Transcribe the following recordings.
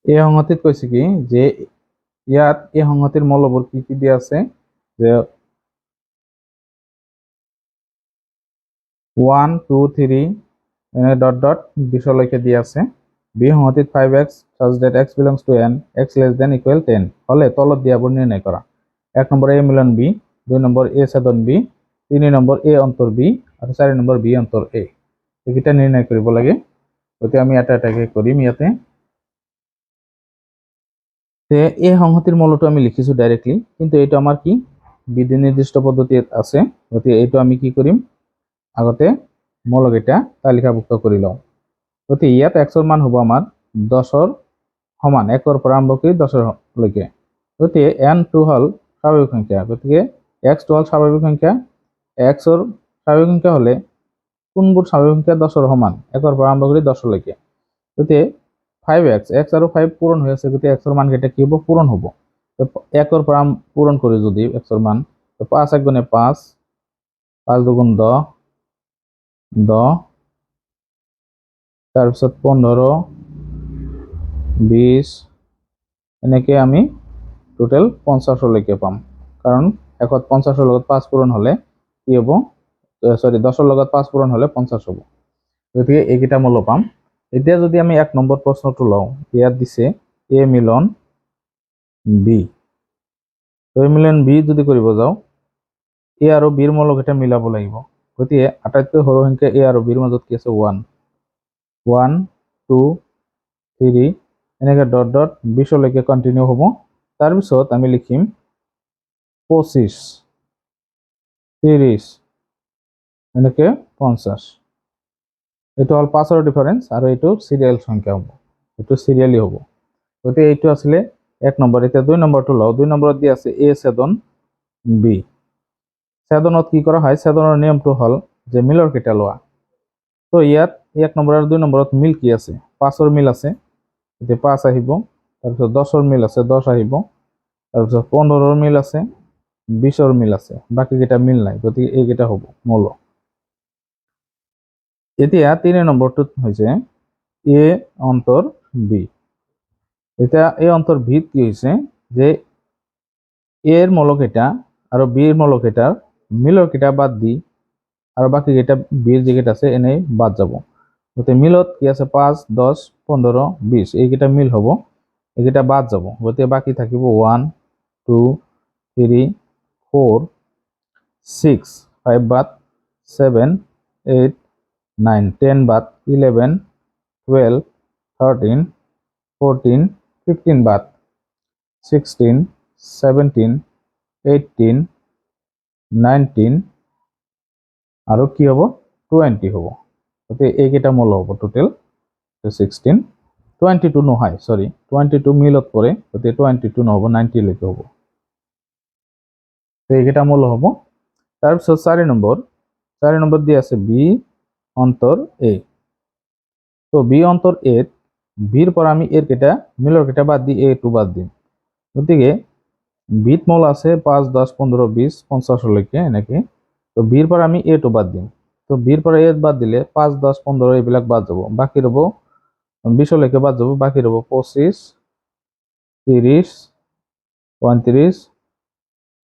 এই সংহতিত কৈছে কি যে ইয়াত এই সংহতিৰ মৌলবোৰ কি কি দিয়া আছে যে 1 2 3 এনে ডট ডট 20 দিয়া আছে। বি সংহতিত 5x such that x belongs to n x less than equal 10 হলে তলত দিয়াবোৰ নির্ণয় করা। 1 নম্বর a মিলন b, 2 number a ছেদন b, 3 number a অন্তর b আর 4 নম্বর b অন্তর a। এইটা নির্ণয় কৰিব লাগে। গতি আমি এটা এটাকে কৰিম ইয়াতে। এই সংহতিৰ মৌলটো আমি লিখিছো ডাইৰেক্টলি, কিন্তু এইটো আমাৰ কি বিধি নিৰ্দিষ্ট পদ্ধতিত আছে। গতি এইটো আমি কি কৰিম আগতে মৌলকেইটা তালিকাভুক্ত কৰি লওঁ। গতি ইয়াত x ৰ মান হ'ব আমাৰ 10 সমান, 1 ৰ পৰা আৰম্ভ কৰি 10 লৈকে। গতিকে n2 হল স্বাভাৱিক সংখ্যা, গতিকে x2 হল স্বাভাৱিক সংখ্যা। x ৰ স্বাভাৱিক সংখ্যা হলে কোনবোৰ স্বাভাৱিক সংখ্যা 10 ৰ সমান, 1 ৰ পৰা আৰম্ভ কৰি 10 লৈকে। গতিকে 5x x আৰু 5 পূৰণ হৈ আছে, গতিকে x ৰ মান কেইটা কি হ'ব পূৰণ হ'ব। 1 ৰ পৰা পূৰণ কৰি যদি x ৰ মান 5 1 গুণে 5, 5 2 10, 10 তাৰপিছত 15 20 এনেকে আমি টোটাল 50 লৈকে পাম। কাৰণ 1ত 50 লগত 5 পূৰণ হলে কি হ'ব, সৰি 10 লগত 5 পূৰণ হলে 50 হ'ব। গতিকে এইকেইটা মৌল পাম। এতিয়া যদি আমি 1 নম্বৰ প্ৰশ্নটো লওঁ, ইয়াত দিছে a মিলন b। তো a মিলন b যদি কৰিব যাওঁ, a আৰু b ৰ মৌলকেইটা মিলাব লাগিব। গতিকে আটাইতকৈ সৰু সংখ্যা a আৰু b ৰ মাজত কি আছে 1 1 2 3 এনেকে ডট ডট 20 লৈকে কন্টিনিউ হ'ব। তাৰপিছত আমি লিখিম 25 30 এনেকে 50। এইটো হল 5 ৰ ডিফাৰেন্স আৰু এইটো সিৰিয়াল সংখ্যা হ'ব, এইটো সিৰিয়ালি হ'ব। গতিকে এইটো আছিলে 1 নম্বৰ। এতিয়া 2 নম্বৰটো লওঁ। 2 নম্বৰত দি আছে a ছেদন b। ছেদনত কি কৰা হয়, ছেদনৰ নিয়মটো হল যে মিলৰ কেইটা লোৱা। তো ইয়াত 1 নম্বৰ আৰু 2 নম্বৰত মিল কি আছে, 5 ৰ মিল আছে, এতিয়া 5 আহিব। তাৰপিছত 10 ৰ মিল আছে, 10 আহিব। তাৰপিছত 15 ৰ মিল আছে, 20 ৰ মিল আছে, বাকি কেইটা মিল নাই, গতিকে এইকেইটা হ'ব মৌল। এতিয়া 3 নম্বৰটোত হৈছে a অন্তৰ b। এতিয়া এই অন্তৰ ভিত কি হৈছে যে a এৰ মৌলকেইটা আৰু b এৰ মৌলকেইটাৰ মিলৰ কেইটা বাদ দি আৰু বাকি কেইটা b এর যেকেইটা আছে এনেই বাদ যাব। গতিকে মিলত কি আছে 5 10 15 20 এইকেইটা মিল হ'ব, এইকেইটা বাদ যাব। গতিকে বাকি থাকিব 1 2 3 4 6 5 বাদ 7 8 9 10 বাদ 11 12 13 14 15 বাদ 16 17 18 19 আৰু কি হ'ব 20 হ'ব। গতিকে এইকেইটা মৌল হ'ব টোটেল 16 22 নহয়, সরি 22 মিলত পৰে, গতিকে 22 নহ'ব 90 লৈকে হ'ব। তো এইকেইটা মৌল হ'ব। তাৰপিছত 4 নম্বৰ দি আছে b অন্তৰ a। তো b অন্তৰ a বিৰ পৰা আমি এৰ কেইটা মিলৰ কেইটা বাদ দি a টো বাদ দিম। গতিকে বিত মৌল আছে 5 10 15 20 50 লৈকে এনেকে। তো বিৰ পৰা আমি a টো বাদ দিম। তো বিৰ পৰা a বাদ দিলে 5 10 15 এইবিলাক বাদ যাব, বাকি ৰব 20 লৈকে বাদ যাব, বাকি ৰব 25 30 35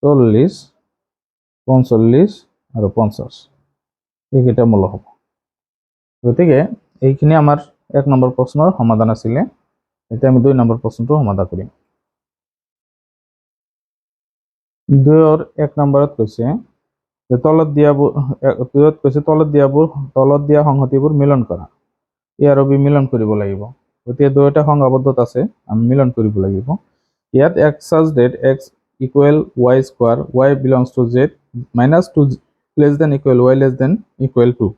40 45 আৰু 50 এইকেইটা মৌল হ'ব। গতিকে এইখিনি আমাৰ 1 নম্বৰ প্ৰশ্নৰ সমাধান আছিলে। এতিয়া আমি 2 নম্বৰ প্ৰশ্নটো সমাধান কৰিম। 2 ৰ 1 নম্বৰত কৈছে যে তলত দিয়া সংহতিবোৰ মিলন কৰা। a আৰু b মিলন কৰিব লাগিব। গতিকে দুয়োটা সংজ্ঞাবদ্ধত আছে, আমি মিলন কৰিব লাগিব। ইয়াত x such that x equal y square y belongs to z minus 2 less than equal y less than equal 2।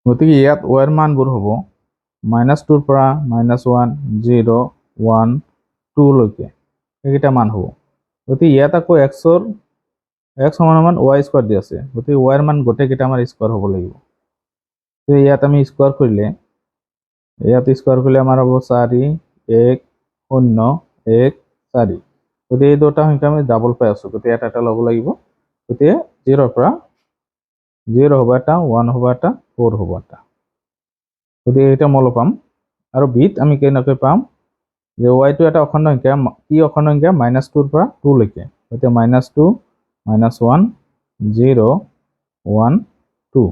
গতিকে ইয়াত y এর মানবোৰ হ'ব -2 ৰ পৰা -1 0 1 2 লৈকে এইকেইটা মান হ'ব। গতিকে ইয়াত আকৌ x সমান y স্কোয়ার দি আছে, গতিকে y এর মান গোটেইকেইটা আমাৰ স্কোয়াৰ হ'ব লাগিব। তো ইয়াত আমি স্কোয়াৰ কৰিলে আমাৰ হ'ব 4 1 0 1 4। গতিকে এই দুটা সংখ্যা আমি ডাবল পাই আছো, গতিকে এটা ল'ব লাগিব। গতিকে 0 ৰ পৰা 0 হ'ব এটা, 1 হ'ব এটা, 4 হ'ব এটা। গতিকে এইটা মৌল পাম। আৰু বিত আমি কেনেকৈ পাম যে y টো এটা অখণ্ড সংখ্যা কি অখণ্ড সংখ্যা -2 ৰ পৰা 2 লৈকে গতিকে -2 -1 0 1 2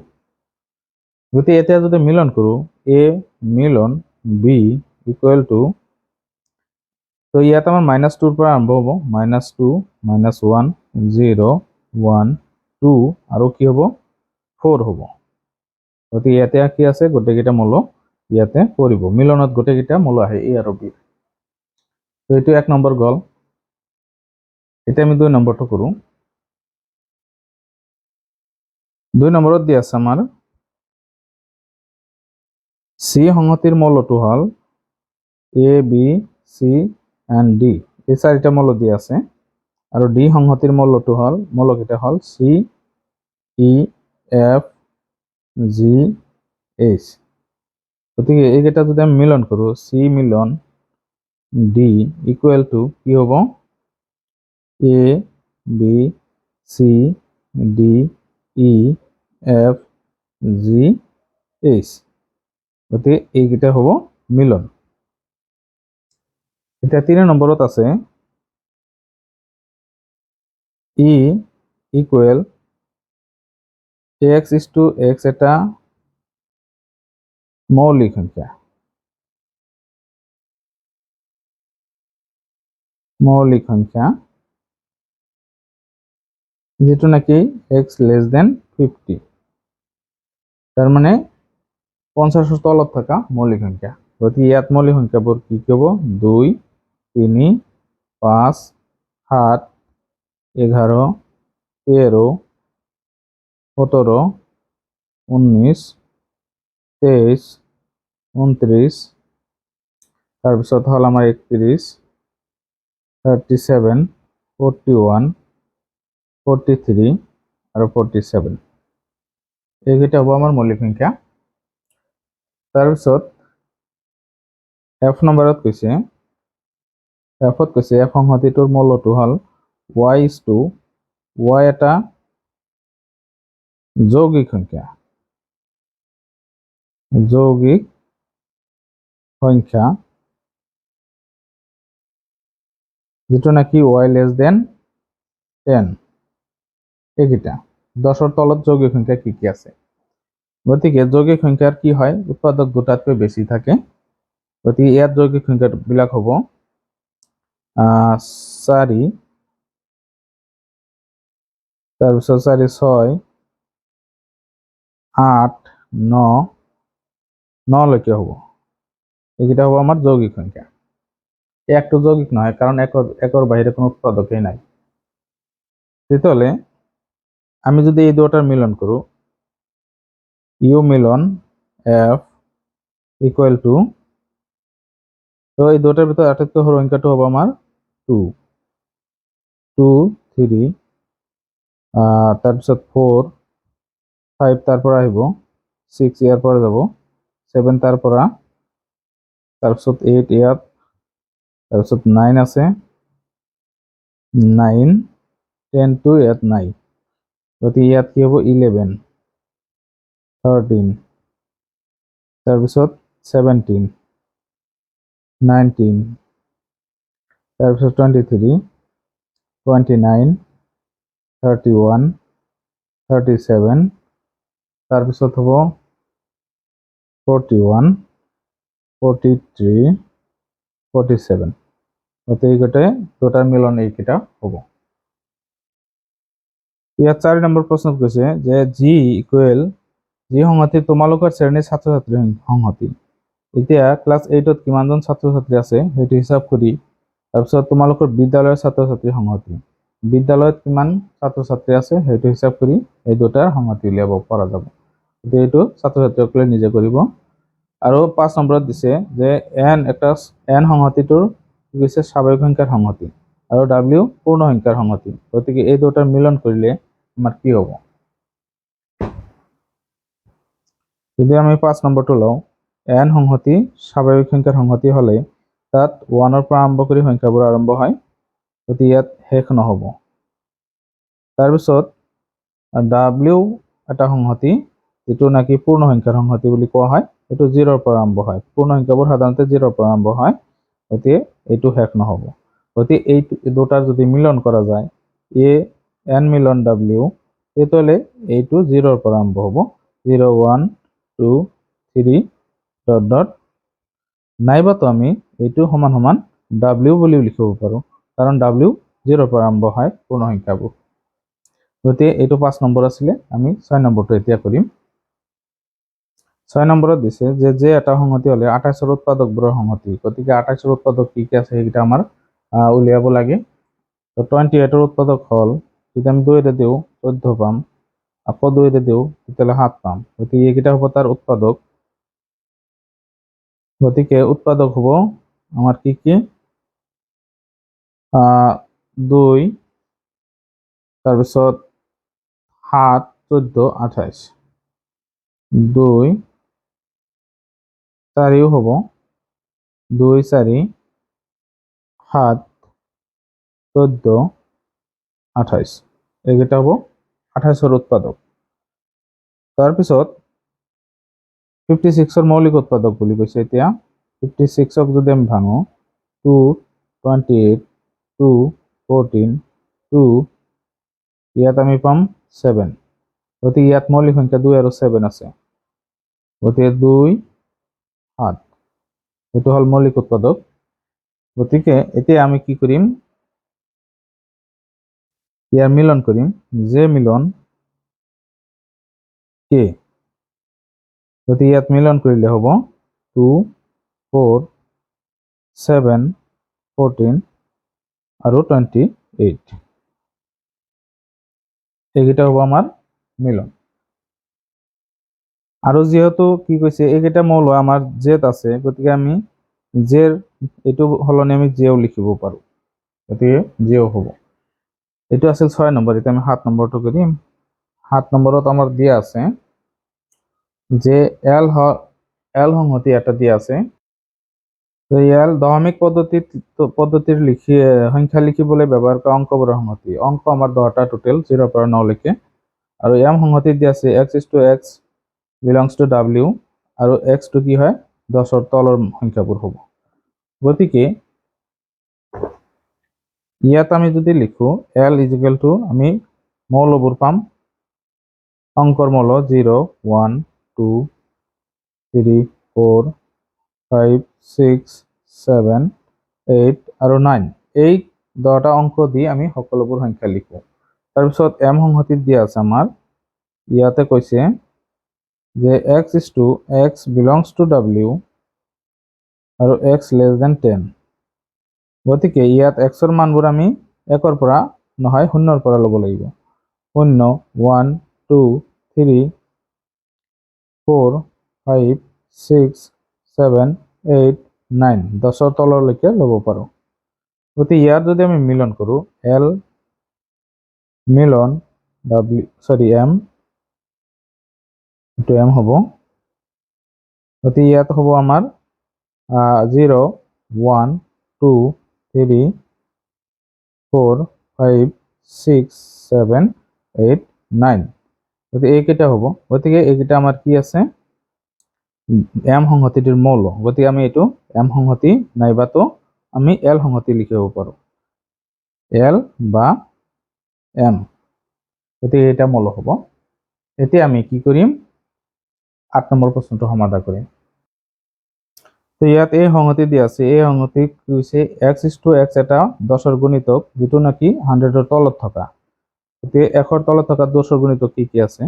গতিকে এতিয়া যদি মিলন কৰো a মিলন b ইকুৱেল টু তো ইয়াত আমাৰ -2 ৰ পৰা আৰম্ভ হ'ব -2 -1 0 1 2 আৰু কি হ'ব 4 হ'ব গতিকে ইয়াতে কি আছে গোটেইকেইটা মূল ইয়াতে পৰিব মিলনত গোটেইকেইটা মূল আহে a আৰু b তো এইটো 1 নম্বৰ গল এতিয়া আমি 2 নম্বৰটো কৰো 2 নম্বৰত দি আছে আমাৰ c সংহতিৰ মূলটো হল a b c and d এই চাৰিটা মূল দি আছে আৰু d সংহতিৰ মূলটো হল মূলকেইটা হল c e f g h গতিকে এইকেইটা যদি আমি মিলন কৰো c মিলন d ইকুৱেল টু কি হ'ব a b c d e f g h গতিকে এইকেইটা হ'ব মিলন এতিয়া 3 নম্বৰত আছে e equal x is to x এটা মৌলিক সংখ্যা যেটো নাকি x less than 50 তার মানে 50 এর তলত থাকা মৌলিক সংখ্যা গতিকে ইয়াত মৌলিক সংখ্যাবোৰ কি হ'ব 2 3 5 7 11 13 17 19 23 29 তাৰপিছত হল আমাৰ 31 37 41 43 আৰু 47 এইকেইটা হ'ব আমাৰ মৌলিক সংখ্যা তাৰপিছত f নম্বৰত কৈছে f সংহতিটোৰ মূলটো হল y is to y এটা যৌগিক সংখ্যা যেটো নাকি y less than 10 এইকেইটা 10 ৰ তলত যৌগিক সংখ্যা কি আছে গতিকে যৌগিক সংখ্যাৰ কি হয় উৎপাদক দুটাতকৈ বেছি থাকে গতিকে ইয়াত যৌগিক সংখ্যাবিলাক হ'ব 4 তাৰপিছত 4 6 8 9 9 লৈকে হ'ব এইকেইটা হ'ব আমাৰ যৌগিক সংখ্যা একটো যৌগিক নহয় কাৰণ একৰ বাহিৰে কোনো উৎপাদকেই নাই তেতিয়াহ'লে আমি যদি এই দুটাৰ মিলন কৰো u মিলন f ইকুৱেল টু তো এই দুটাৰ ভিতৰত আটাইতকৈ সৰু সংখ্যাটো হ'ব আমাৰ 2 2 3 তাৰপিছত 4 5 তাৰ পৰা আহিব 6 ইয়াৰ পৰা যাব 7 তাৰ পৰা তাৰপিছত 8 ইয়াত তাৰপিছত 9 আছে 9 10 to ইয়াত নাই গতিকে ইয়াত কি হ'ব 11 13 তাৰপিছত 17 19 তাৰপিছত 23 29 31 37 তাৰপিছত হ'ব 41 43 47 গতিকে এইকেইটা দুটাৰ মিলন এইকেইটা হ'ব ইয়াত 4 নম্বৰ প্ৰশ্নত কৈছে যে জি ইকুৱেল জি সংহতি তোমালোকৰ শ্ৰেণীৰ ছাত্ৰ-ছাত্ৰীৰ সংহতি এতিয়া ক্লাছ 8ত কিমানজন ছাত্ৰ-ছাত্ৰী আছে সেইটো হিসাব কৰি তাৰপিছত তোমালোকৰ বিদ্যালয়ৰ ছাত্ৰ-ছাত্ৰীৰ সংহতি বিদ্যালয়ত কিমান ছাত্ৰ-ছাত্ৰী আছে সেইটো হিসাব কৰি এই দুটাৰ সংহতি উলিয়াব পৰা যাব গতিকে এইটো ছাত্ৰ-ছাত্ৰীসকলে নিজে কৰিব আৰু 5 নম্বৰত দিছে যে n সংহতিটোৰ হৈছে স্বাভাৱিক সংখ্যাৰ সংহতি আৰু w পূৰ্ণ সংখ্যাৰ সংহতি গতিকে এই দুটাৰ মিলন কৰিলে আমাৰ কি হ'ব যদি আমি 5 নম্বৰটো লওঁ n সংহতি স্বাভাৱিক সংখ্যাৰ সংহতি হলে তাত 1 ৰ পৰা আৰম্ভ কৰি সংখ্যাবোৰ আৰম্ভ হয় গতিকে ইয়াত শেষ নহব তাৰপিছত w এটা সংহতি যেটো নাকি পূৰ্ণ সংখ্যাৰ সংহতি বুলি কোৱা হয় এইটো 0 ৰ পৰা আৰম্ভ হয় পূৰ্ণসংখ্যাবোৰ সাধাৰণতে 0 ৰ পৰা আৰম্ভ হয় গতিকে এইটো শেষ নহ'ব গতিকে এই দুটাৰ যদি মিলন কৰা যায় a n মিলন w তেতিয়াহ'লে এইটো 0 ৰ পৰা আৰম্ভ হ'ব 0 1 2 3 ডট ডট নাইবাতো আমি এইটো সমান সমান w বুলিও লিখিব পাৰোঁ কাৰণ w 0 ৰ পৰা আৰম্ভ হয় পূৰ্ণসংখ্যাবোৰ গতিকে এইটো 5 নম্বৰ আছিলে আমি 6 নম্বৰটো এতিয়া কৰিম 6 নম্বৰত দিছে যে এটা সংহতি হলে 28 ৰ উৎপাদকবোৰৰ সংহতি গতিকে 28 ৰ উৎপাদক কি কি আছে সেইটা আমাৰ উলিয়াব লাগে তো 28 ৰ উৎপাদক হল যদি আমি 2 ৰে দিও 14 পাম আকৌ 2 ৰে দিও তেতিয়াহ'লে 7 পাম গতিকে এইকেইটা হ'ব তাৰ উৎপাদক গতিকে উৎপাদক হ'ব আমাৰ কি কি 2 তাৰপিছত 7 14 28 2 4 হ'ব 2 4 7 14 28 এইকেইটা হ'ব 28 ৰ উৎপাদক তাৰপিছত 56 ৰ মৌলিক উৎপাদক বুলি কৈছে এতিয়া 56 ক যদি আমি ভাঙো 2 28 2 14 2 ইয়াত আমি পাম 7 গতিকে ইয়াত মৌলিক সংখ্যা 2 আৰু 7 আছে গতিকে 2 7 এইটো হল মৌলিক উৎপাদক গতিকে এতিয়া আমি কি কৰিম ইয়াৰ মিলন কৰিম যে মিলন কে গতিকে ইয়াত মিলন কৰিলে হ'ব 2 4 7 14 আৰু 28 এইকেইটা হ'ব আমাৰ মিলন আৰু যেহেতু কি কৈছে এইকেইটা মৌল আমাৰ জেড আছে গতিকে আমি জেৰ এইটো হলনি আমি জেও লিখিব পাৰো গতিকে জেও হ'ব এইটো আছিল 6 নম্বৰ এতিয়া আমি 7 নম্বৰটো কৰিম 7 নম্বৰত আমাৰ দিয়া আছে যে এল সংহতি এটা দিয়া আছে এল দশমিক পদ্ধতিৰ সংখ্যা লিখিবলৈ ব্যৱহাৰ কৰা অংকবোৰৰ সংহতি অংক আমাৰ 10টা টোটেল 0 পৰা 9 লৈকে আৰু এম সংহতি দিয়া আছে x belongs to w আৰু x টো কি হয় 10 ৰ তলৰ সংখ্যাবোৰ হ'ব গতিকে ইয়াত আমি যদি লিখো l আমি মৌলবোৰ পাম অংকৰ মৌল 0 1 2 3 4 5 6 7 8 আৰু 9 এই 10টা অংক দি আমি সকলোবোৰ সংখ্যা লিখো তাৰপিছত m সংহতিত দিয়া আছে আমাৰ ইয়াতে কৈছে যে x belongs to w আৰু x less than 10 গতিকে ইয়াত x ৰ মানবোৰ আমি 1 ৰ পৰা নহয় 0 ৰ পৰা ল'ব লাগিব 0 1 2 3 4 5 6 7 8 9 10 ৰ তললৈকে ল'ব পাৰো গতিকে ইয়াত যদি আমি মিলন কৰো l মিলন m এইটো m হ'ব গতিকে ইয়াত হ'ব আমাৰ 0 1 2 3 4 5 6 7 8 9 গতিকে এইকেইটা হ'ব গতিকে এইকেইটা আমাৰ কি আছে m সংহতিটিৰ মৌল গতিকে আমি এইটো m সংহতি নাইবাতো আমি l সংহতি লিখিব পাৰো l বা m গতিকে এটা মৌল হ'ব এতিয়া আমি কি কৰিম 8 নম্বৰ প্ৰশ্নটো সমাধান কৰিম তো ইয়াত এই সংহতি দিয়া আছে এই সংহতি কৈছে x এটা 10 ৰ গুণিতক যেটো নাকি 100 ৰ তলত থকা গতিকে 1 ৰ তলত থকা 10 ৰ গুণিতক কি কি আছে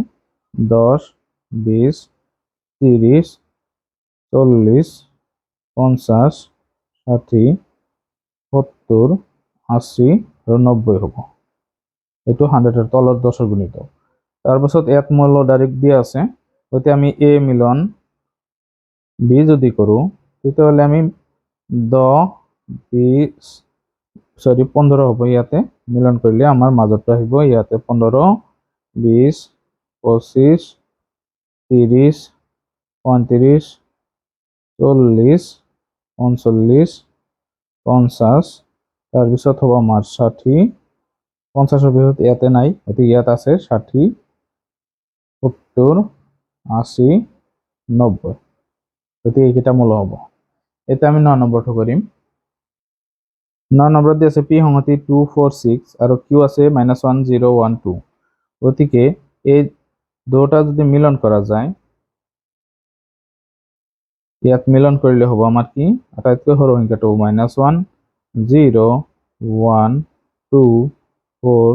10 20 30 40 50 60 70 80 আৰু 90 হ'ব এইটো 100 ৰ তলৰ 10 ৰ গুণিতক তাৰপিছত ইয়াত মৌল ডাইৰেক্ট দিয়া আছে গতিকে আমি a মিলন b যদি কৰো তেতিয়াহ'লে আমি 15 হ'ব ইয়াতে মিলন কৰিলে আমাৰ মাজত আহিব ইয়াতে 15 20 25 30 35 40 45 50 তাৰপিছত হ'ব আমাৰ 60 50 ৰ ভিতৰত ইয়াতে নাই গতিকে ইয়াত আছে 60 70 80 90 গতিকে এইকেইটা মৌল হ'ব। এতিয়া আমি 9 নম্বৰটো কৰিম। 9 নম্বৰত দি আছে পি সংহতি 2 4 6 আৰু কিউ আছে -1 0 1 2। গতিকে এই দুটা যদি মিলন কৰা যায়, ইয়াত মিলন কৰিলে হ'ব আমাৰ কি আটাইতকৈ সৰু সংখ্যাটো -1 0 1 2 4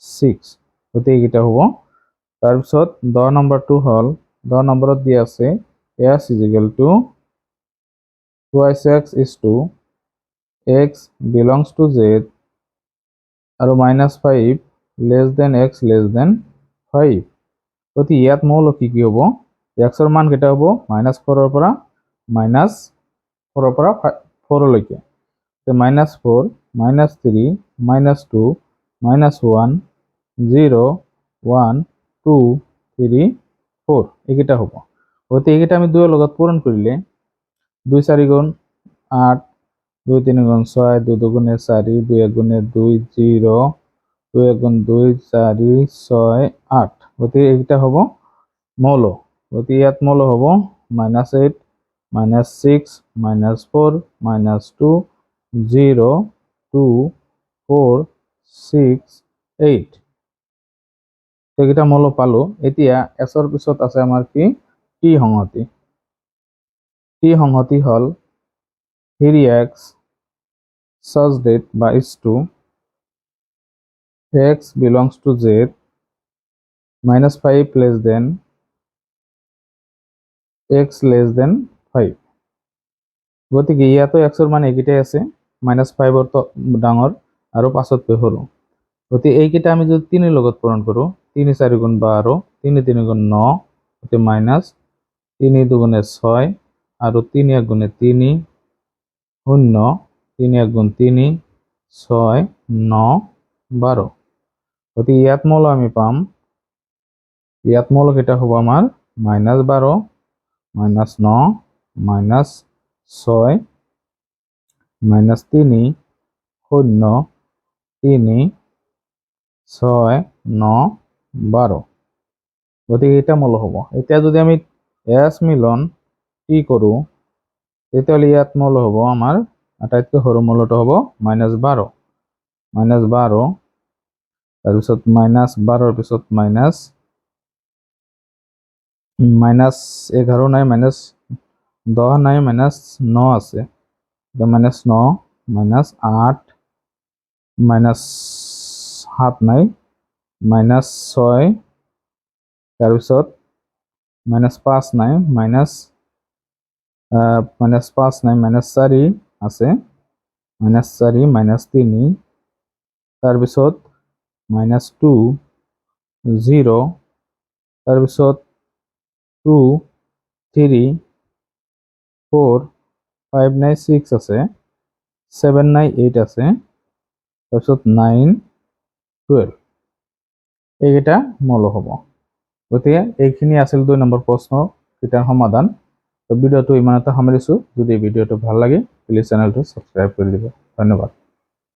6। গতিকে এইকেইটা হ'ব। তাৰপিছত 10 নম্বৰটো হ'ল 10 নম্বৰত দি আছে s = twice x is to x belongs to z আৰু -5 less than x less than 5। গতিকে ইয়াত মৌল কি হ'ব, x ৰ মান কেইটা হ'ব -4 ৰ পৰা -4 লৈকে। -4 -3 -2 -1 0 1 2 3 4 এইকেইটা হ'ব। গতিকে এইকেইটা আমি 2 ৰ লগত পূৰণ কৰিলে 2 4 গুণ 8 2 3 গুণ 6 2 2 গুণে 4 2 1 গুণে 2 0 2 1 গুণ 2 4 6 8। গতিকে এইকেইটা হ'ব মৌল। গতিকে ইয়াত মৌল হ'ব -8 -6 -4 -2 0 2 4 6 8। এইকেইটা মৌল পালো। এতিয়া এছৰ পিছত আছে আমাৰ কি টি সংহতি। টি সংহতি হ'ল 3x such that বা is to x belongs to z -5 less than x less than 5। গতিকে ইয়াতো x ৰ মান এইকেইটাই আছে, -5 ৰ ডাঙৰ আৰু 5তকৈ সৰু। গতিকে এইকেইটা আমি যদি 3 ৰ লগত পূৰণ কৰোঁ 3 4 গুণ 12 3 3 গুণ 9 গতিকে -3 2 গুণে 6 আৰু 3 1 গুণে 3 0 3 1 গুণ 3 6 9 12। গতিকে ইয়াত মৌল আমি পাম, ইয়াত মৌল কেইটা হ'ব আমাৰ -12 -9 -6 -3 0 3 6 9 12। গতিকে এটা মৌল হ'ব। এতিয়া যদি আমি এছ মিলন টি কৰোঁ তেতিয়াহ'লে ইয়াত মৌল হ'ব আমাৰ আটাইতকৈ সৰু মৌলটো হ'ব -12 তাৰপিছত -12ৰ পিছত -11 নাই -10 নাই -9 আছে, -9 -8 -7 নাই -6 তাৰপিছত -5 নাই -5 নাই -4 আছে -4 -3 তাৰপিছত -2 0 তাৰপিছত 2 3 4 5 নাই 6 আছে 7 নাই 8 আছে তাৰপিছত 9 12 এইকেইটা মৌল হ'ব। গতিকে এইখিনি আছিল 2 নম্বৰ প্ৰশ্ন কেইটাৰ সমাধান। তো ভিডিওটো ইমানতে সামৰিছোঁ। যদি ভিডিওটো ভাল লাগে প্লিজ চেনেলটো সাবস্ক্ৰাইব কৰি দিব। ধন্যবাদ।